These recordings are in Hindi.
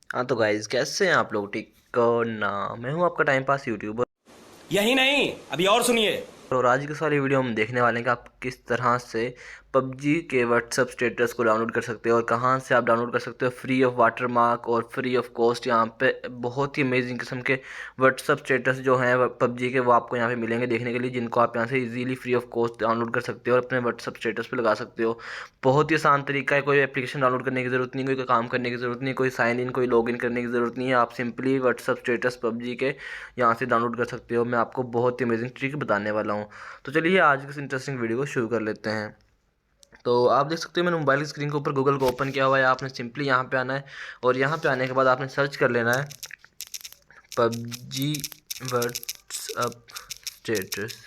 हाँ तो गाइज कैसे हैं आप लोग? ठीक ना? मैं हूँ आपका टाइम पास यूट्यूबर। यही नहीं, अभी और सुनिए। और आज की सारी वीडियो हम देखने वाले हैं कि आप किस तरह से पबजी के व्हाट्सअप स्टेटस को डाउनलोड कर सकते हो और कहाँ से आप डाउनलोड कर सकते हो फ्री ऑफ वाटरमार्क और फ्री ऑफ कॉस्ट। यहाँ पे बहुत ही अमेजिंग किस्म के व्हाट्सअप स्टेटस जो हैं पबजी के वो आपको यहाँ पे मिलेंगे देखने के लिए, जिनको आप यहाँ से easily free of cost download कर सकते हो और अपने व्हाट्सअप स्टेटस पे लगा सकते हो। बहुत ही आसान तरीका है, कोई एप्लीकेशन डाउनलोड करने की ज़रूरत नहीं, कोई काम करने की ज़रूरत नहीं, कोई साइन इन कोई लॉग इन करने की ज़रूरत नहीं है। आप सिंपली व्हाट्सअप स्टेटस पबजी के यहाँ से डाउनलोड कर सकते हो। मैं आपको बहुत ही अमेजिंग ट्रिक बताने वाला हूँ। तो चलिए आज की इस इंटरेस्टिंग वीडियो को शुरू कर लेते हैं। तो आप देख सकते हो मैंने मोबाइल की स्क्रीन के ऊपर गूगल को ओपन किया हुआ है। आपने सिंपली यहाँ पे आना है और यहाँ पे आने के बाद आपने सर्च कर लेना है पबजी व्हाट्सअप स्टेटस।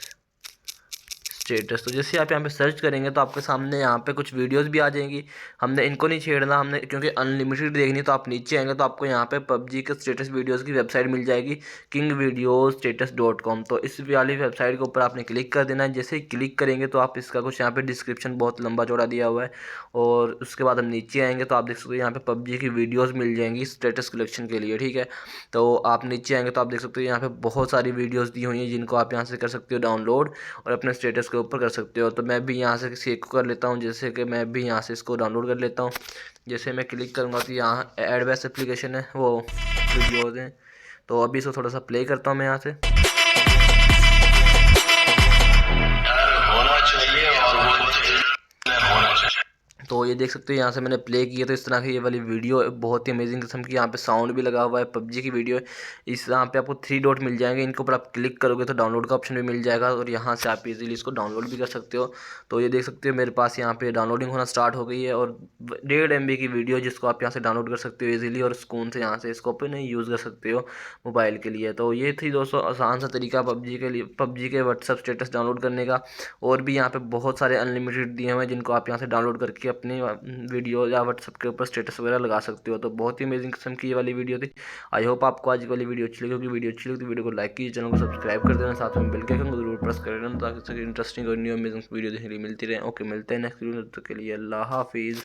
तो जैसे आप यहाँ पे सर्च करेंगे तो आपके सामने यहाँ पे कुछ वीडियोस भी आ जाएंगी। हमने इनको नहीं छेड़ना, हमने क्योंकि अनलिमिटेड देखनी। तो आप नीचे आएंगे तो आपको यहाँ पे पबजी के स्टेटस वीडियोस की वेबसाइट मिल जाएगी, kingvideostatus.com। तो इस वाली वेबसाइट के ऊपर आपने क्लिक कर देना है। जैसे ही क्लिक करेंगे तो आप इसका कुछ यहाँ पे डिस्क्रिप्शन बहुत लंबा चौड़ा दिया हुआ है और उसके बाद हम नीचे आएंगे तो आप देख सकते हो यहाँ पे पबजी की वीडियोज़ मिल जाएंगी स्टेटस कलेक्शन के लिए। ठीक है, तो आप नीचे आएंगे तो आप देख सकते हो यहाँ पे बहुत सारी वीडियोज़ दी हुई हैं जिनको आप यहाँ से कर सकते हो डाउनलोड और अपने स्टेटस के ऊपर कर सकते हो। तो मैं भी यहाँ से किसी एक को कर लेता हूँ, जैसे कि मैं भी यहाँ से इसको डाउनलोड कर लेता हूँ। जैसे मैं क्लिक करूँगा तो यहाँ एडवेस एप्लीकेशन है, वो वीडियोज़ हैं। तो अभी इसको थोड़ा सा प्ले करता हूँ मैं यहाँ से। तो ये देख सकते हो यहाँ से मैंने प्ले किया तो इस तरह की ये वाली वीडियो बहुत ही अमेजिंग किस्म की, यहाँ पे साउंड भी लगा हुआ है, पबजी की वीडियो है। इस यहाँ पे आपको 3 डॉट मिल जाएंगे, इनके ऊपर आप क्लिक करोगे तो डाउनलोड का ऑप्शन भी मिल जाएगा और यहाँ से आप इजीली इसको डाउनलोड भी कर सकते हो। तो ये देख सकते हो मेरे पास यहाँ पे डाउनलोडिंग होना स्टार्ट हो गई है और 1.5 MB की वीडियो जिसको आप यहाँ से डाउनलोड कर सकते हो इजीली और सुकून से यहाँ से इसको अपने यूज़ कर सकते हो मोबाइल के लिए। तो ये थी दोस्तों आसान सा तरीका पबजी के लिए, पबजी के व्हाट्सअप स्टेटस डाउनलोड करने का। और भी यहाँ पे बहुत सारे अनलिमिटेड दिए हुए हैं जिनको आप यहाँ से डाउनलोड करके अपने वीडियो या व्हाट्सअप के ऊपर स्टेटस वगैरह लगा सकते हो। तो बहुत ही अमेजिंग किस्म की ये वाली वीडियो थी। आई होप आपको आज की वाली वीडियो अच्छी लगी होगी। वीडियो अच्छी लगी तो वीडियो को लाइक कीजिए, चैनल को सब्सक्राइब कर देना, साथ में बेल के आइकन को जरूर प्रेस कर देना ताकि इंटरेस्टिंग और न्यू अमेजिंग वीडियो देखने के लिए मिलती रहे। ओके, मिलते हैं नेक्स्ट वीडियो, तब तक के लिए अल्लाह हाफिज़।